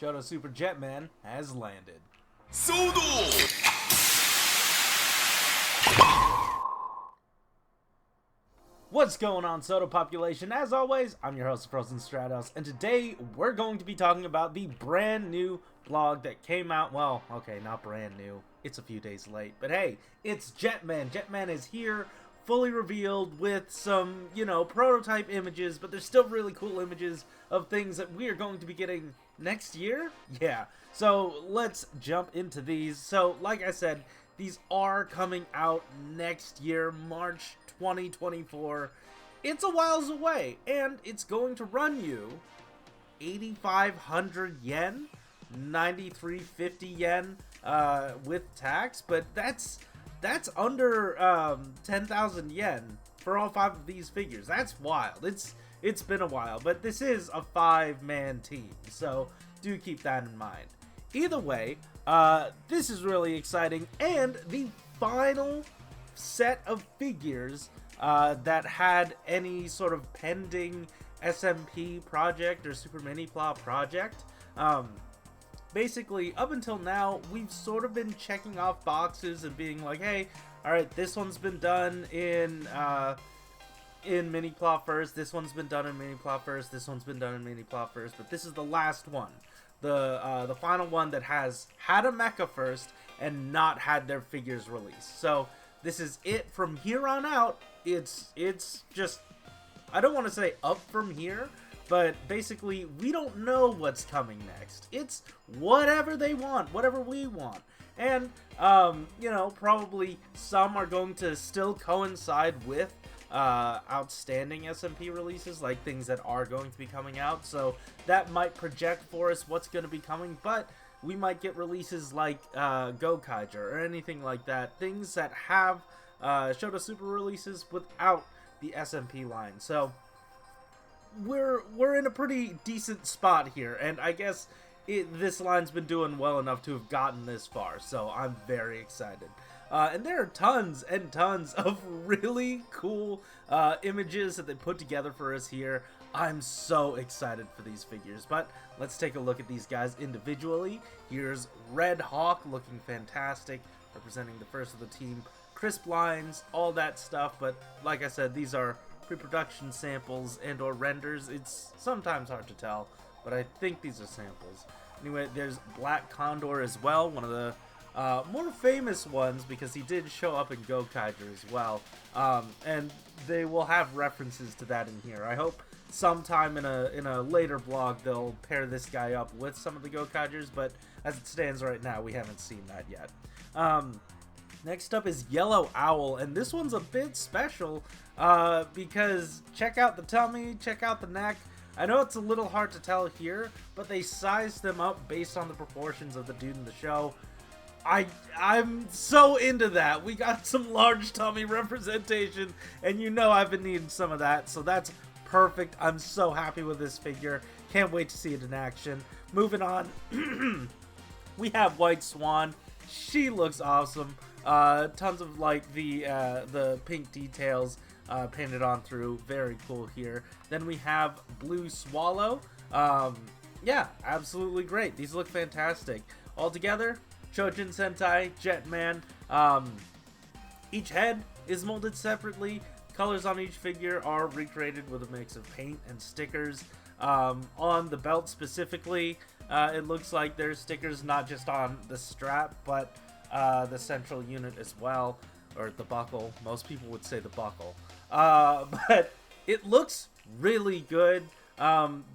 Shodo Super Jetman has landed. Shodo! What's going on, Soda population? As always, I'm your host, Frozen Stratos, and today we're going to be talking about the brand new blog that came out. Well, okay, not brand new. It's a few days late, but hey, it's Jetman. Jetman is here, fully revealed with some, prototype images, but they're still really cool images of things that we are going to be getting next year. Yeah, so let's jump into these. So, like I said, these are coming out next year, March 2024. It's a whiles away, and it's going to run you 8,500 yen, 9,350 yen with tax, but that's under 10,000 yen for all 5 of these figures. That's wild. It's been a while, but this is a 5-man team, so do keep that in mind. Either way, this is really exciting, and the final set of figures that had any sort of pending SMP project or Super Mini Plot project. Basically, up until now, we've sort of been checking off boxes and being like, hey, alright, this one's been done in Mini Plot first, this one's been done in Mini Plot first, this one's been done in Mini Plot first, but this is the last one. The final one that has had a mecha first and not had their figures released. So this is it from here on out. It's just, I don't want to say up from here, but basically we don't know what's coming next. It's whatever they want, whatever we want. And probably some are going to still coincide with outstanding SMP releases, like things that are going to be coming out, so that might project for us what's going to be coming, but we might get releases like Gokaiger or anything like that, things that have Shodo Super releases without the SMP line. So we're in a pretty decent spot here, and I guess this line's been doing well enough to have gotten this far, so I'm very excited. And there are tons and tons of really cool images that they put together for us here. I'm so excited for these figures, but let's take a look at these guys individually. Here's Red Hawk looking fantastic, representing the first of the team. Crisp lines, all that stuff, but like I said, these are pre-production samples and or renders. It's sometimes hard to tell, but I think these are samples. Anyway, there's Black Condor as well, one of the more famous ones, because he did show up in Gokaiger as well, and they will have references to that in here. I hope sometime in a later vlog they'll pair this guy up with some of the Gokaigers, but as it stands right now, we haven't seen that yet. Next up is Yellow Owl, and this one's a bit special because check out the tummy, check out the neck. I know it's a little hard to tell here, but they sized them up based on the proportions of the dude in the show. I'm so into that. We got some large tummy representation, and I've been needing some of that, so that's perfect. I'm so happy with this figure. Can't wait to see it in action. Moving on, we have White Swan. She looks awesome. Tons of the pink details painted on through. Very cool here. Then we have Blue Swallow. Yeah, absolutely great. These look fantastic. All together, Chojin Sentai, Jetman. Each head is molded separately. Colors on each figure are recreated with a mix of paint and stickers. On the belt specifically, it looks like there's stickers not just on the strap, but the central unit as well, or the buckle. Most people would say the buckle. But it looks really good.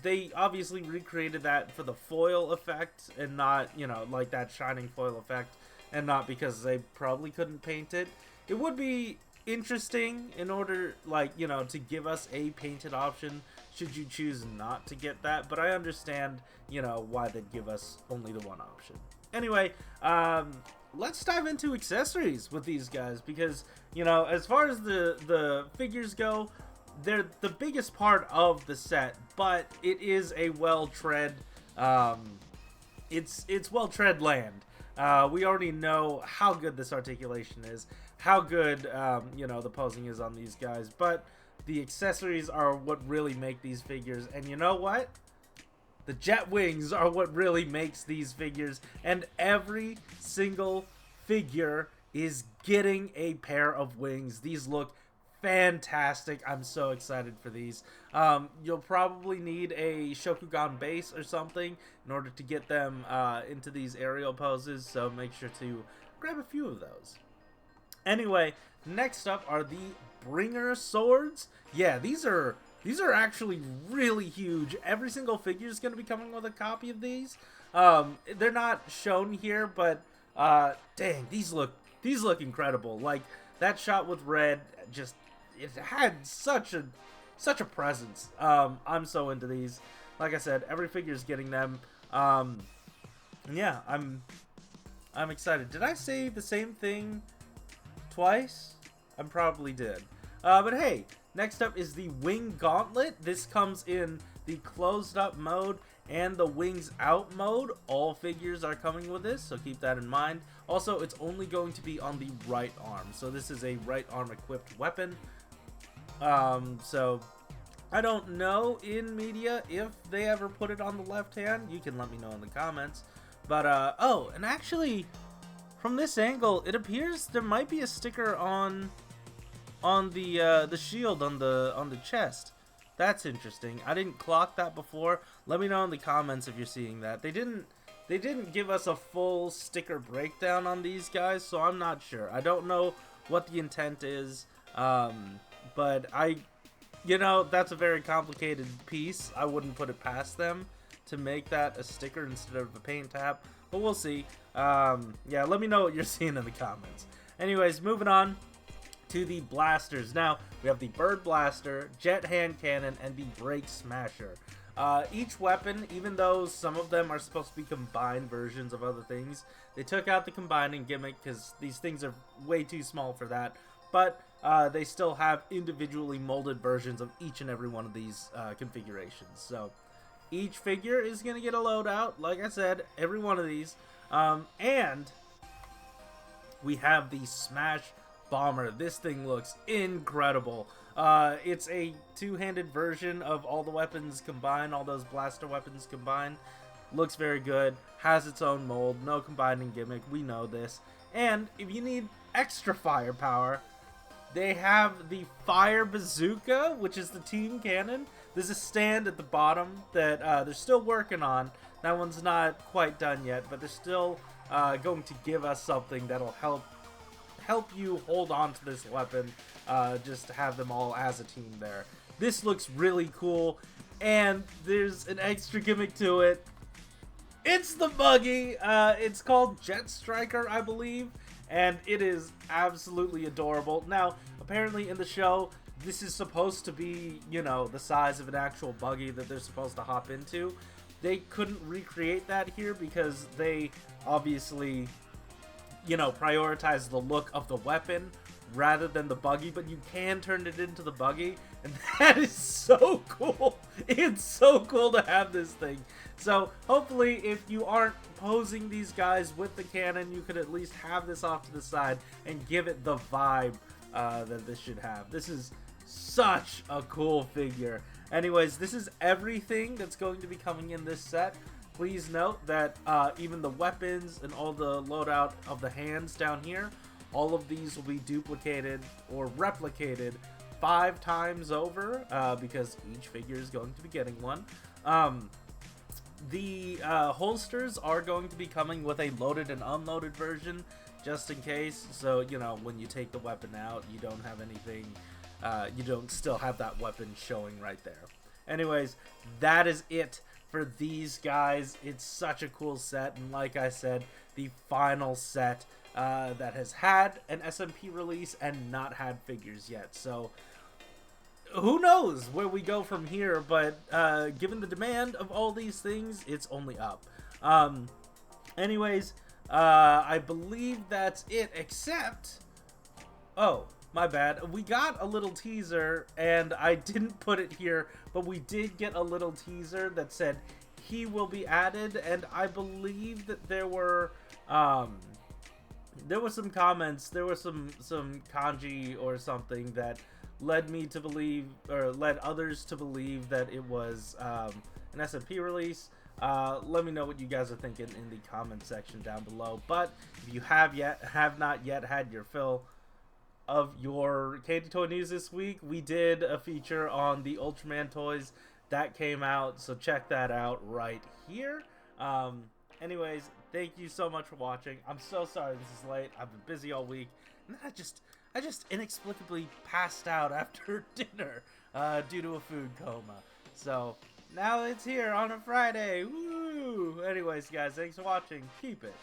They obviously recreated that for the foil effect and not, like that shining foil effect, and not because they probably couldn't paint it. It would be interesting in order, to give us a painted option should you choose not to get that, but I understand, why they'd give us only the one option. Anyway, let's dive into accessories with these guys, because, as far as the figures go, they're the biggest part of the set, but it is a well-tread, it's well-tread land. We already know how good this articulation is, how good, the posing is on these guys, but the accessories are what really make these figures, and you know what? The jet wings are what really makes these figures, and every single figure is getting a pair of wings. These look fantastic. I'm so excited for these. You'll probably need a Shokugan base or something in order to get them into these aerial poses, so make sure to grab a few of those. Anyway, next up are the Bringer swords. Yeah, these are actually really huge. Every single figure is going to be coming with a copy of these. They're not shown here, but dang, these look incredible. Like that shot with red, just it had such a presence. I'm so into these. Like I said, every figure is getting them. Yeah, I'm excited. Did I say the same thing twice? I probably did. But hey, next up is the Wing Gauntlet. This comes in the closed up mode and the wings out mode. All figures are coming with this, so keep that in mind. Also, it's only going to be on the right arm, so this is a right arm equipped weapon. So I don't know in media if they ever put it on the left hand. You can let me know in the comments. But oh, and actually from this angle, it appears there might be a sticker on the shield on the chest. That's interesting. I didn't clock that before. Let me know in the comments if you're seeing that. They didn't give us a full sticker breakdown on these guys, so I'm not sure. I don't know what the intent is, but that's a very complicated piece. I wouldn't put it past them to make that a sticker instead of a paint tab, but we'll see. Yeah, let me know what you're seeing in the comments. Anyways, moving on to the blasters. Now, we have the Bird Blaster, Jet Hand Cannon, and the Brake Smasher. Each weapon, even though some of them are supposed to be combined versions of other things, they took out the combining gimmick because these things are way too small for that, but they still have individually molded versions of each and every one of these configurations. So each figure is going to get a loadout, like I said, every one of these. And we have the Smash Bomber. This thing looks incredible. It's a two-handed version of all the weapons combined, all those blaster weapons combined. Looks very good, has its own mold, no combining gimmick, we know this. And if you need extra firepower, they have the Fire Bazooka, which is the team cannon. There's a stand at the bottom that they're still working on. That one's not quite done yet, but they're still going to give us something that'll help you hold on to this weapon, just to have them all as a team there. This looks really cool, and there's an extra gimmick to it. It's the buggy. It's called Jet Striker, I believe, and it is absolutely adorable. Now, apparently in the show, this is supposed to be, the size of an actual buggy that they're supposed to hop into. They couldn't recreate that here because they obviously prioritize the look of the weapon rather than the buggy, but you can turn it into the buggy, and that is so cool. It's so cool to have this thing. So hopefully if you aren't posing these guys with the cannon, you could at least have this off to the side and give it the vibe that this should have. This is such a cool figure. Anyways, this is everything that's going to be coming in this set. Please note that even the weapons and all the loadout of the hands down here, all of these will be duplicated or replicated 5 times over because each figure is going to be getting one. The holsters are going to be coming with a loaded and unloaded version just in case. So, when you take the weapon out, you don't have anything, you don't still have that weapon showing right there. Anyways, that is it for these guys. It's such a cool set, and like I said, the final set that has had an SMP release and not had figures yet. So who knows where we go from here, but given the demand of all these things, it's only up. Anyways, I believe that's it, except my bad. We got a little teaser, and I didn't put it here, but we did get a little teaser that said he will be added, and I believe that there were some comments, there was some kanji or something that led me to believe, or led others to believe that it was an SMP release. Let me know what you guys are thinking in the comment section down below. But if you have not yet had your fill of your candy toy news this week, we did a feature on the Ultraman toys that came out, so check that out right here. Anyways, thank you so much for watching. I'm so sorry this is late. I've been busy all week, and then I just inexplicably passed out after dinner due to a food coma. So now it's here on a Friday. Woo! Anyways, guys, thanks for watching. Keep it